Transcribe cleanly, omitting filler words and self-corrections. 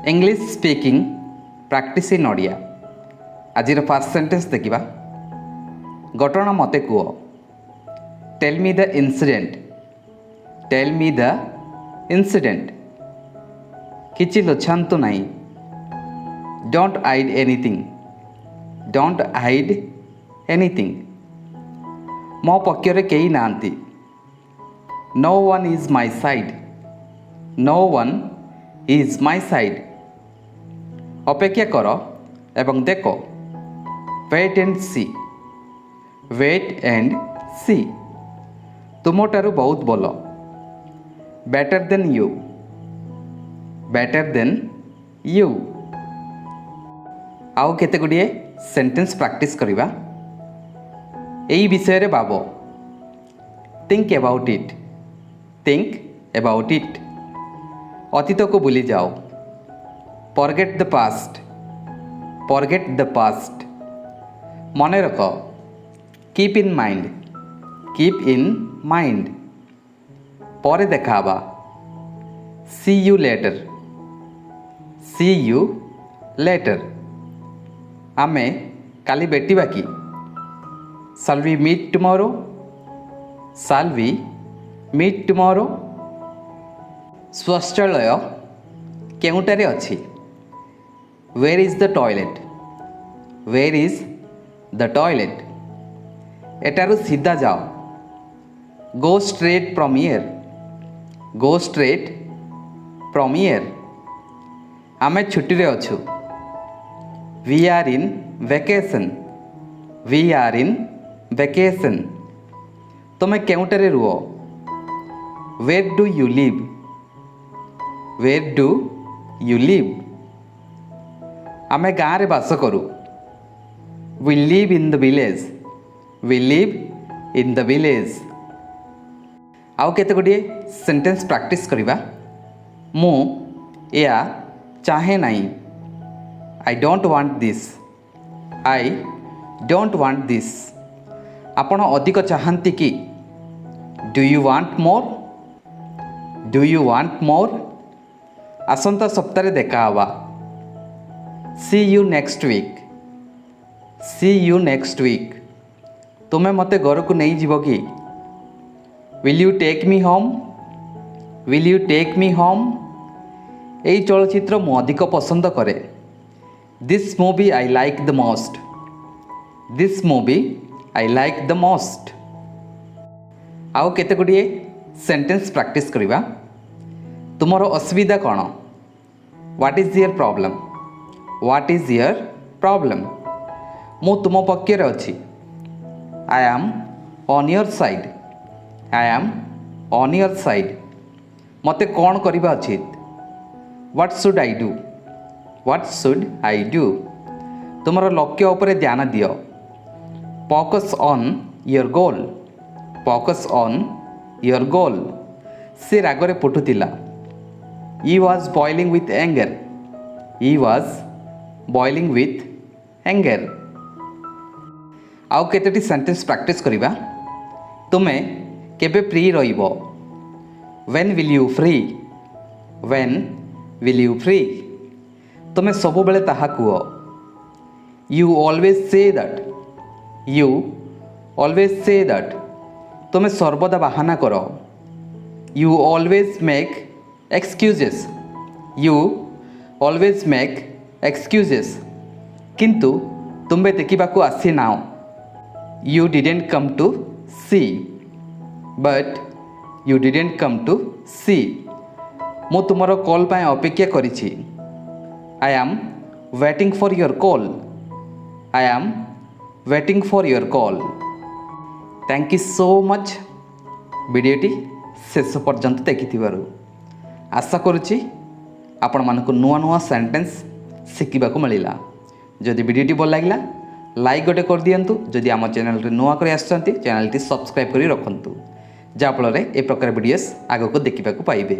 English speaking practice in Odia. आज first sentence देखा घटना मते कुह। Tell me the incident. Tell me the incident. किछि लुछांतु नहीं। Don't hide anything. Don't hide anything. मो पक्षरे केही नांती। No one is my side. No one is my side. अपेक्षा कर एवं देखो। Wait and see. Wait and see. तुमठारु बहुत भल। Better than you. Better than you. आउ केते गुडिये सेंटेंस प्रैक्टिस करिबा। एई विषय रे भाबो। Think about it. Think about it. अतीत को भूली जाओ। Forget the past. Forget the past. मने रख। Keep in mind. Keep in mind. परे देखाबा। See you later. See you later. आमे काली भेटिबा कि। Shall we meet tomorrow? Shall we meet tomorrow? शौचालय केउटारे अछि? Where is the toilet? Where is the toilet? एटारु सीधा जाओ। Go straight from here. Go straight from here. आमे छुट्टी रे अछु। We are in vacation. We are in vacation. तुमे केउटारे रुओ? Where do you live? Where do you live? आमे गाँ रे बास करू। We live in the village. We live in the village. आउ केते गुडिये सेंटेंस प्रैक्टिस करिबा। मु या चाहे नहीं। I don't want this. I don't want this. आपण अधिक चाहंती कि? Do you want more? Do you want more? आसंता सप्ताह देखा हवा। See you next week. See you next week. तुम्हें मते घर को नहीं जीवो कि? Will you take me home? Will you take me home? एई चलचित्र मु अधिक पसंद करे। This movie I like the most. This movie I like the most. आउ केते गुडिये सेंटेंस प्रैक्टिस करिबा। तुमर असुविधा कौन? What is your problem? What is your problem? मु तुम पक्षरे अछि। I am on your side. I am on your side. मते कौन करिबा उचित? What should I do? What should I do? तुमर लक्ष्य उपरे ध्यान दियो। Focus on your goal. Focus on your goal. से रागरे पुटुतिला। He was boiling with anger. He was boiling with anger. आउ केतेटी सेंटेंस प्रैक्टिस करिबा। तुमे केबे फ्री रहिबो? When will you free? When will you free? तुमे सब बेले ताहा quo. You always say that. You always say that. तुमे सर्वदा बहाना करो। You always make excuses. You always make excuses. किंतु तुम्बे देखिबा को आसी नाओ। You didn't come to see. But you didn't come to see. मु तुमरो कॉल पाए अपेक्षा करिछि। I am waiting for your call. I am waiting for your call. Thank you so much. वीडियोटी शेष पर्यंत देखिथिबारु आशा करुछि आपण मानको नुआ नुआ सेंटेंस शिखिबा को मिलिला। जदि वीडियोटी भल लागिला लाइक गोटे कर दियंतु। जदि आम चैनल रे नुआ करी आछंती चैनल टी सब्सक्राइब करी रखंतु। जा फल रे ए प्रकार वीडियोस आगो को देखिबा को पाइबे।